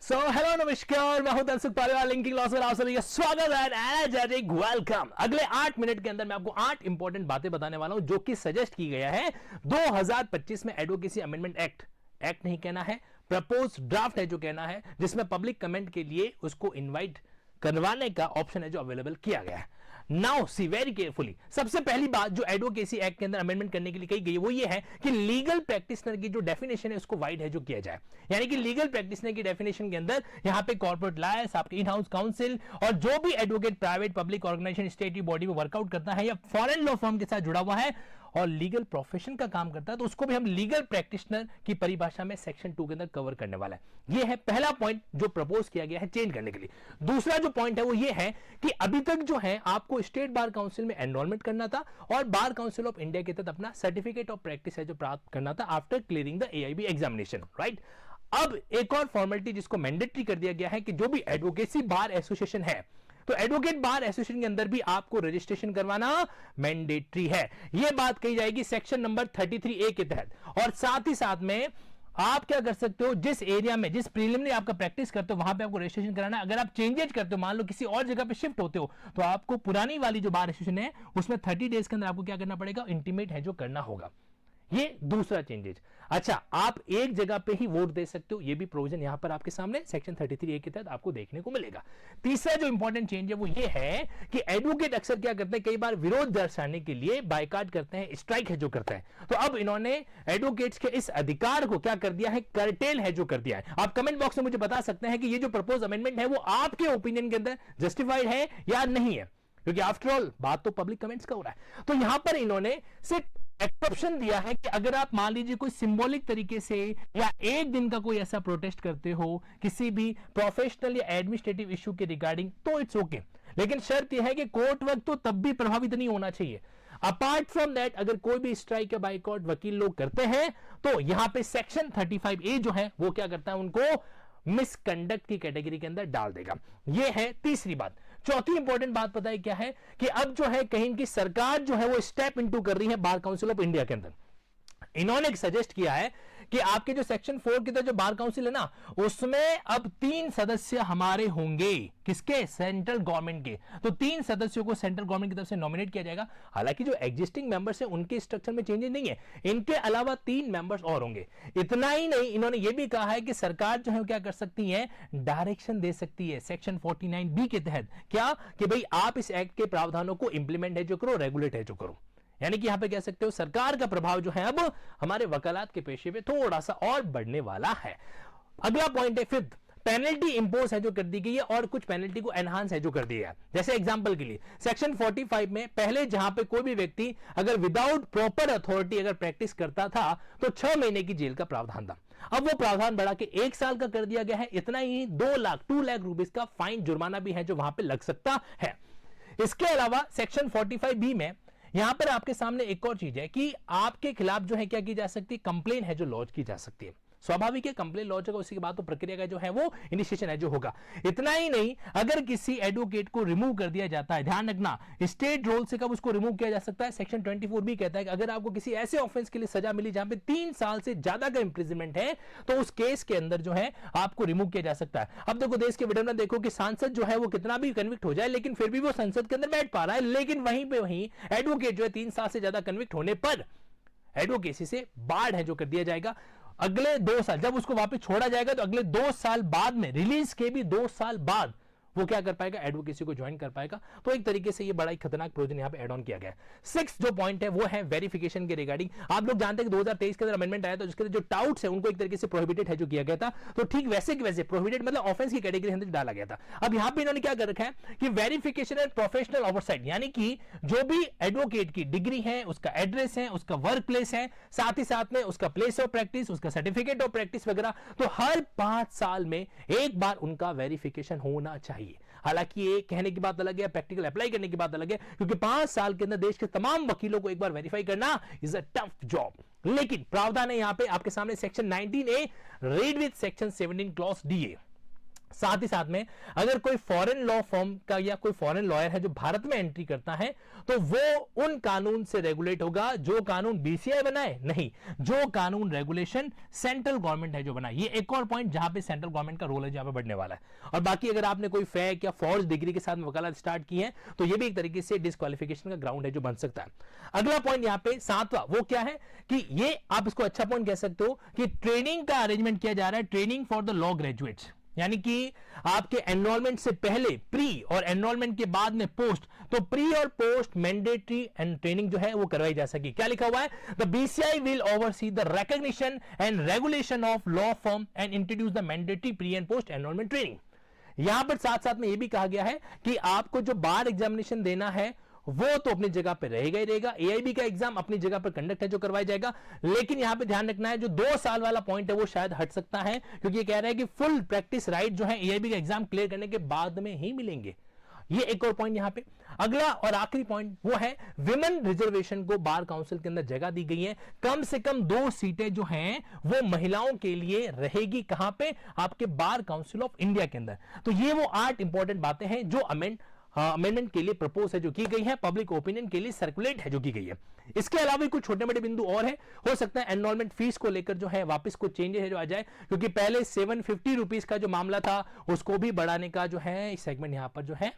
Hello नमस्कार, मैं हूं तनसुख पालीवाल लिंकिंग लॉस आप सभी का स्वागत है। वेलकम। अगले 8 मिनट के अंदर मैं आपको 8 इंपॉर्टेंट बातें बताने वाला हूं जो कि सजेस्ट की गया है 2025 में एडवोकेसी अमेंडमेंट एक्ट नहीं कहना है, प्रपोज ड्राफ्ट है जो कहना है, जिसमें पब्लिक कमेंट के लिए उसको इनवाइट करवाने का ऑप्शन है जो अवेलेबल किया गया है। नाउ सी वेरी केयरफुली, सबसे पहली बात जो एडवोकेसी एक्ट के अंदर अमेंडमेंट करने के लिए कही गई वो ये है कि लीगल प्रैक्टिशनर की जो डेफिनेशन है उसको वाइड है जो किया जाए। यानी कि लीगल प्रैक्टिशनर की डेफिनेशन के अंदर यहां पे कॉर्पोरेट लॉयर्स, आपके इन हाउस काउंसिल और जो भी advocate private public organisation state body में वर्कआउट करता है या फॉरेन लॉ फर्म के साथ जुड़ा हुआ है और लीगल प्रोफेशन का काम करता है तो उसको भी हम लीगल प्रैक्टिशनर की परिभाषा में सेक्शन 2 के अंदर कवर करने वाला है। यह है पहला पॉइंट जो प्रपोज किया गया है चेंज करने के लिए। दूसरा जो पॉइंट है वो ये है कि अभी तक जो है आपको स्टेट बार काउंसिल में एनरोलमेंट करना था और बार काउंसिल ऑफ इंडिया के तहत अपना सर्टिफिकेट ऑफ प्रैक्टिस है जो प्राप्त करना था after clearing the AIB examination, right. अब एक और फॉर्मेलिटी जिसको मैंडेटरी कर दिया गया है कि जो भी एडवोकेसी बार एसोसिएशन है तो एडवोकेट बार एसोसिएशन के अंदर भी आपको रजिस्ट्रेशन करवाना मैंडेटरी है। यह बात कही जाएगी सेक्शन नंबर 33A के तहत। और साथ ही साथ में आप क्या कर सकते हो, जिस एरिया में जिस प्रीलिमिनरी आपका प्रैक्टिस करते हो वहां पे आपको रजिस्ट्रेशन कराना है। अगर आप चेंजेस करते हो, मान लो किसी और जगह पे शिफ्ट होते हो, तो आपको पुरानी वाली जो बार एसोसिएशन है उसमें 30 डेज के अंदर आपको क्या करना पड़ेगा, इंटीमेट है जो करना होगा। ये दूसरा चेंजेस। अच्छा, आप एक जगह पे ही वोट दे सकते हो, ये भी प्रोविजन यहां पर आपके सामने सेक्शन 33A के तहत आपको देखने को मिलेगा। तीसरा जो इंपॉर्टेंट चेंज है वो ये है कि एडवोकेट अक्सर क्या करते हैं, कई बार विरोध दर्शाने के लिए बायकॉट करते हैं, स्ट्राइक है जो करते हैं। तो अब इन्होंने एडवोकेट्स के इस अधिकार को क्या कर दिया है, कर्टेल है जो कर दिया है। आप कमेंट बॉक्स में मुझे बता सकते हैं कि ये जो प्रपोज अमेंडमेंट है वो आपके ओपिनियन के अंदर जस्टिफाइड है या नहीं है, क्योंकि आफ्टर ऑल बात तो पब्लिक कमेंट्स का हो रहा है। तो यहां पर इन्होंने सिर्फ एक्सेप्शन दिया है कि अगर आप मान लीजिए कोई सिंबॉलिक तरीके से या एक दिन का कोई ऐसा प्रोटेस्ट करते हो किसी भी प्रोफेशनल या एडमिनिस्ट्रेटिव इश्यू के रिगार्डिंग, तो इट्स ओके। लेकिन शर्त यह है कि कोर्ट वर्क तो तब भी प्रभावित नहीं होना चाहिए। अपार्ट फ्रॉम दैट अगर कोई भी स्ट्राइक या बाइकआउट वकील लोग करते हैं तो यहां पे सेक्शन 35A जो है वो क्या करता है, उनको मिसकंडक्ट की कैटेगरी के अंदर डाल देगा। यह है तीसरी बात। चौथी इंपॉर्टेंट बात पता है क्या है कि अब जो है कहीं की सरकार जो है वो स्टेप इनटू कर रही है बार काउंसिल ऑफ इंडिया के अंदर। इन्होंने सजेस्ट किया है कि आपके जो सेक्शन 4 के तहत जो बार काउंसिल है ना उसमें अब 3 सदस्य हमारे होंगे। किसके? सेंट्रल गवर्नमेंट के। तो 3 सदस्यों को सेंट्रल गवर्नमेंट की तरफ से नॉमिनेट किया जाएगा। हालांकि जो एग्जिस्टिंग मेंबर्स हैं उनके स्ट्रक्चर में चेंजेस नहीं है, इनके अलावा 3 मेंबर्स और होंगे। इतना ही नहीं, इन्होंने यह भी कहा है कि सरकार जो है क्या कर सकती है, डायरेक्शन दे सकती है सेक्शन 49B के तहत। क्या कि भाई आप इस एक्ट के प्रावधानों को इंप्लीमेंट है जो करो, रेगुलेट है जो करो। यानी कि यहां पे कह सकते हो सरकार का प्रभाव जो है अब हमारे वकालत के पेशे पे थोड़ा सा और बढ़ने वाला है। अगला पॉइंट है फिफ्थ, पेनल्टी इंपोज है जो कर दी गई है और कुछ पेनल्टी को एनहांस है जो कर दिया है। जैसे एग्जांपल के लिए सेक्शन 45 में पहले जहां पे कोई भी व्यक्ति अगर विदाउट प्रॉपर अथॉरिटी अगर प्रैक्टिस करता था तो 6 महीने की जेल का प्रावधान था। अब वो प्रावधान बढ़ा के 1 साल का कर दिया गया है। इतना ही 2 लाख रुपीस का फाइन जुर्माना भी है जो वहां पे लग सकता है। इसके अलावा सेक्शन 45B में यहां पर आपके सामने एक और चीज है कि आपके खिलाफ जो है क्या की जा सकती है, कंप्लेन है जो लॉन्च की जा सकती है। स्वाभाविक है, कंप्लेन लॉन्च होगा उसके बाद तो प्रक्रिया का जो है वो इनिशिएशन है जो होगा। इतना ही नहीं, अगर किसी एडवोकेट को रिमूव कर दिया जाता है, ध्यान रखना स्टेट रोल से कब उसको रिमूव किया जा सकता है, सेक्शन 24B कहता है कि अगर आपको किसी ऐसे ऑफेंस के लिए सजा मिली जहां पे 3 साल से ज्यादा का इंप्रिजनमेंट है तो उस केस के अंदर जो है आपको रिमूव किया जा सकता है। अब देखो देश के विडम्बना देखो कि सांसद जो है वो कितना भी कन्विक्ट हो जाए लेकिन फिर भी वो संसद के अंदर बैठ पा रहा है, लेकिन वहीं पे वहीं एडवोकेट जो है 3 साल से ज्यादा कन्विक्ट होने पर एडवोकेसी से बाढ़ है जो कर दिया जाएगा। अगले 2 साल जब उसको वापस छोड़ा जाएगा तो अगले 2 साल बाद में, रिलीज के भी 2 साल बाद वो क्या कर पाएगा, एडवोकेसी को ज्वाइन कर पाएगा। तो एक तरीके से ये बड़ा ही खतरनाक प्रोविजन यहां पे ऐड ऑन किया गया है। 6 जो पॉइंट है वो है वेरिफिकेशन के रिगार्डिंग। आप लोग जानते हैं कि 2023 के अंदर अमेंडमेंट आया था जिसके जो टाउट्स है उनको एक तरीके से प्रोहिबिटेड है जो किया गया था। तो ठीक वैसे की वैसे प्रोहिबिटेड मतलब ऑफेंस की कैटेगरी के अंदर डाला गया था। अब यहां पे इन्होंने क्या कर रखा है कि वेरिफिकेशन एंड प्रोफेशनल ओवरसाइट, यानी कि जो भी एडवोकेट की डिग्री है, उसका एड्रेस है, उसका वर्क प्लेस है, साथ ही साथ में उसका प्लेस ऑफ प्रैक्टिस, उसका सर्टिफिकेट ऑफ प्रैक्टिस वगैरह, तो हर 5 साल में एक बार उनका वेरिफिकेशन होना चाहिए। हालांकि ये कहने की बात अलग है, प्रैक्टिकल अप्लाई करने की बात अलग है, क्योंकि 5 साल के अंदर देश के तमाम वकीलों को एक बार वेरीफाई करना इज अ टफ जॉब। लेकिन प्रावधान है यहां पे आपके सामने section 19A read with section 17 clause DA। साथ ही साथ में अगर कोई फॉरेन लॉ फर्म का या कोई फॉरेन लॉयर है जो भारत में एंट्री करता है तो वो उन कानून से रेगुलेट होगा जो कानून बीसीआई बनाए, नहीं, जो कानून रेगुलेशन सेंट्रल गवर्नमेंट है जो बनाए। ये एक और पॉइंट जहां पे सेंट्रल गवर्नमेंट का रोल है जहां पे बढ़ने वाला है। और बाकी अगर आपने कोई फेक या फॉर्ज डिग्री के साथ वकालत स्टार्ट की है तो ये भी एक तरीके से डिस्क्वालिफिकेशन का ग्राउंड है जो बन सकता है। अगला पॉइंट यहां पे सातवां वो क्या है कि ये आप इसको अच्छा पॉइंट कह सकते हो कि ट्रेनिंग का अरेंजमेंट किया जा रहा है, training for the law graduates, यानी कि आपके एनरोलमेंट से पहले प्री और एनरोलमेंट के बाद में पोस्ट, तो प्री और पोस्ट मैंडेटरी एंड ट्रेनिंग जो है वो करवाई जा सके। क्या लिखा हुआ है? The BCI will oversee the recognition and regulation of law firm and introduce the mandatory pre and post enrolment training. यहां पर साथ साथ में यह भी कहा गया है कि आपको जो बार एग्जामिनेशन देना है वो तो अपनी जगह पे रहेगा ही रहेगा, एआईबी का एग्जाम अपनी जगह पर कंडक्ट है जो करवाया जाएगा, लेकिन यहां पे ध्यान रखना है जो 2 साल वाला पॉइंट है वो शायद हट सकता है, क्योंकि ये कह रहा है कि फुल प्रैक्टिस राइट जो है एआईबी का एग्जाम क्लियर करने के बाद में ही मिलेंगे। ये एक और पॉइंट यहां पे। अगला और आखिरी पॉइंट वो है विमेन रिजर्वेशन को बार काउंसिल के अंदर जगह दी गई है, कम से कम 2 सीटें जो हैं वो महिलाओं के लिए रहेगी। कहां पे? आपके बार काउंसिल ऑफ इंडिया के अंदर। तो ये वो 8 इंपॉर्टेंट बातें हैं जो अमेंडमेंट के लिए प्रपोज है जो की गई है, पब्लिक ओपिनियन के लिए सर्कुलेट है जो की गई है। इसके अलावा भी कुछ छोटे बड़े बिंदु और है, हो सकता है एनरोलमेंट फीस को लेकर जो है वापस कुछ चेंजेस है जो आ जाए, क्योंकि पहले 750 रुपीज का जो मामला था उसको भी बढ़ाने का जो है इस सेगमेंट यहां पर जो है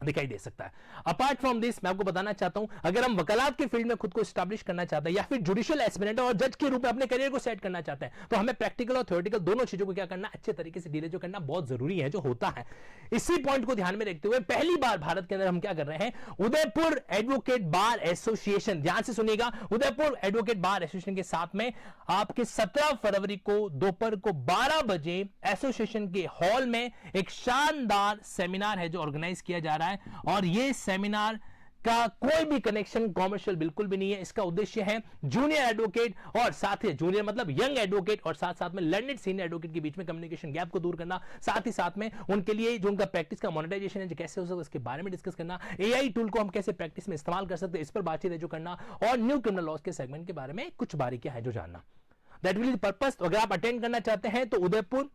दिखाई दे सकता है। अपार्ट फ्रॉम दिस मैं आपको बताना चाहता हूं, अगर हम वकालत के फील्ड में खुद को एस्टैब्लिश करना चाहते हैं या फिर जुडिशियल एस्पिरेंट और जज के रूप में अपने करियर को सेट करना चाहते हैं तो हमें प्रैक्टिकल और थ्योरेटिकल दोनों चीजों को क्या करना, अच्छे तरीके से डील जो करना बहुत जरूरी है जो होता है। इसी पॉइंट को ध्यान में रखते हुए पहली बार भारत के अंदर हम क्या कर रहे हैं, उदयपुर एडवोकेट बार एसोसिएशन, ध्यान से सुनिएगा, उदयपुर एडवोकेट बार एसोसिएशन के साथ में आपके 17 फरवरी को दोपहर को 12 बजे एसोसिएशन के हॉल में एक शानदार सेमिनार है जो ऑर्गेनाइज किया जा रहा है। और ये सेमिनार का कोई भी कनेक्शन कॉमर्शियल बिल्कुल भी नहीं है। इसका उद्देश्य है जूनियर एडवोकेट और साथ ही जूनियर मतलब यंग एडवोकेट और साथ साथ में लर्नेड सीनियर एडवोकेट के बीच में कम्युनिकेशन गैप को दूर करना, साथ ही साथ में उनके लिए जो उनका प्रैक्टिस का मोनेटाइजेशन है जो कैसे हो सकता है इसके बारे में डिस्कस करना, एआई टूल को हम कैसे प्रैक्टिस में इस्तेमाल कर सकते हैं इस पर बातचीत है जो करना, और न्यू क्रिमिनल लॉज के सेगमेंट के बारे में कुछ बारीकियां है जो जानना। That will be the purpose. अगर आप अटेंड करना चाहते हैं तो उदयपुर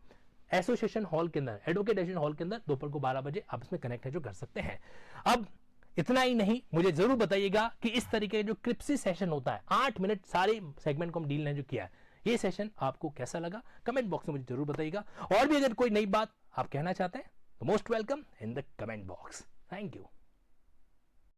एसोसिएशन हॉल के अंदर, एडवोकेट एसोसिएशन हॉल के अंदर दोपहर को 12 बजे आप इसमें कनेक्ट है जो कर सकते हैं। अब इतना ही नहीं, मुझे जरूर बताइएगा कि इस तरीके का जो क्रिप्सी सेशन होता है 8 मिनट सारे सेगमेंट को हम डील ने जो किया है, ये सेशन आपको कैसा लगा कमेंट बॉक्स में मुझे जरूर बताइएगा। और भी अगर कोई नई बात आप कहना चाहते हैं तो most welcome in the comment box. Thank you.